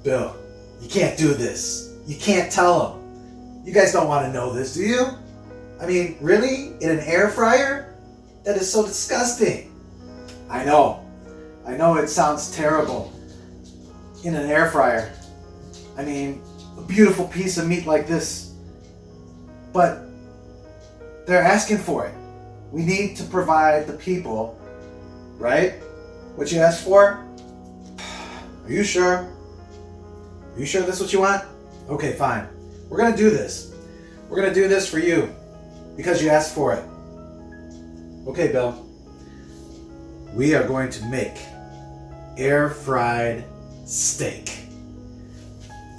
Bill, you can't do this. You can't tell them. You guys don't want to know this, do you? I mean, really? In an air fryer? That is so disgusting. I know it sounds terrible. In an air fryer. I mean, a beautiful piece of meat like this. But they're asking for it. We need to provide the people, right? What you asked for? Are you sure? Are you sure this is what you want? Okay, fine. We're gonna do this. We're gonna do this for you because you asked for it. Okay, Bill. We are going to make air fried steak.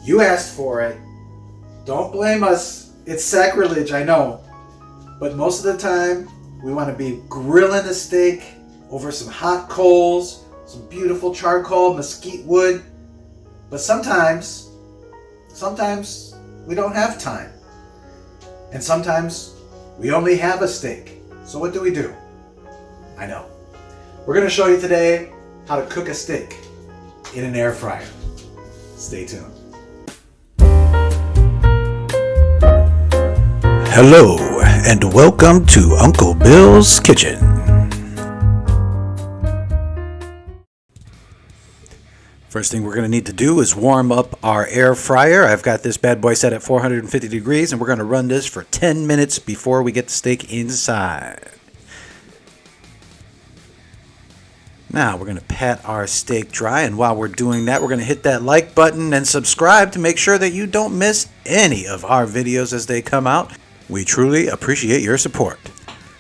You asked for it. Don't blame us. It's sacrilege, I know. But most of the time, we want to be grilling a steak over some hot coals, some beautiful charcoal, mesquite wood. But sometimes we don't have time. And sometimes we only have a steak. So what do? I know. We're going to show you today how to cook a steak in an air fryer. Stay tuned. Hello, and welcome to Uncle Bill's Kitchen. First thing we're going to need to do is warm up our air fryer. I've got this bad boy set at 450 degrees, and we're going to run this for 10 minutes before we get the steak inside. Now we're going to pat our steak dry, and while we're doing that, we're going to hit that like button and subscribe to make sure that you don't miss any of our videos as they come out. We truly appreciate your support.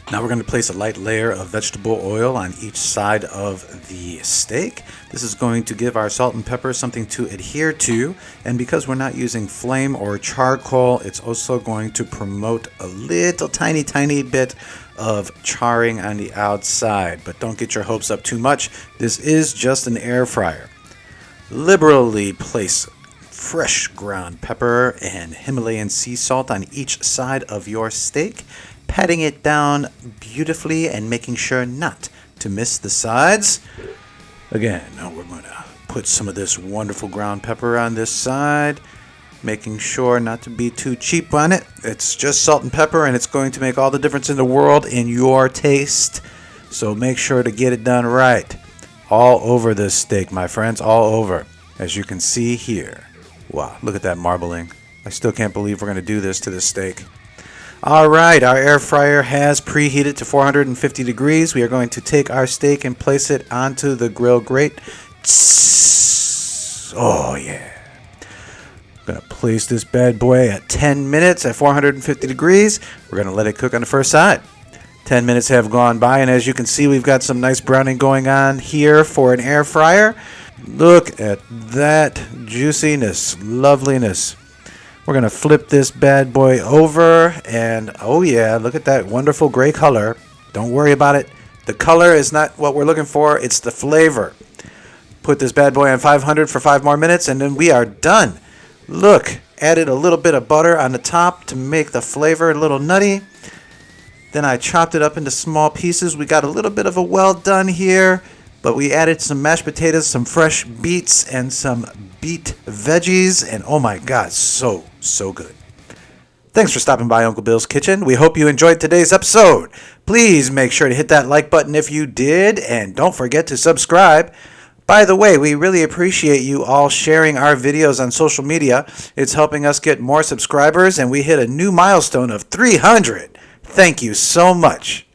Now we're going to place a light layer of vegetable oil on each side of the steak. This is going to give our salt and pepper something to adhere to, and because we're not using flame or charcoal, it's also going to promote a little tiny bit of charring on the outside. But don't get your hopes up too much. This is just an air fryer. Liberally place fresh ground pepper and Himalayan sea salt on each side of your steak, patting it down beautifully and making sure not to miss the sides. Again, now we're going to put some of this wonderful ground pepper on this side, making sure not to be too cheap on it. It's just salt and pepper, and it's going to make all the difference in the world in your taste. So make sure to get it done right. All over this steak, my friends, all over, as you can see here. Wow, look at that marbling. I still can't believe we're going to do this to this steak. All right, our air fryer has preheated to 450 degrees. We are going to take our steak and place it onto the grill grate. Oh, yeah. I'm going to place this bad boy at 10 minutes at 450 degrees. We're going to let it cook on the first side. 10 minutes have gone by, and as you can see, we've got some nice browning going on here for an air fryer. Look at that juiciness, loveliness. We're going to flip this bad boy over, and oh yeah, look at that wonderful gray color. Don't worry about it. The color is not what we're looking for, it's the flavor. Put this bad boy on 500 for 5 more minutes, and then we are done. Look, added a little bit of butter on the top to make the flavor a little nutty. Then I chopped it up into small pieces. We got a little bit of a well done here. But we added some mashed potatoes, some fresh beets, and some beet veggies. And oh my God, so good. Thanks for stopping by Uncle Bill's Kitchen. We hope you enjoyed today's episode. Please make sure to hit that like button if you did. And don't forget to subscribe. By the way, we really appreciate you all sharing our videos on social media. It's helping us get more subscribers. And we hit a new milestone of 300. Thank you so much.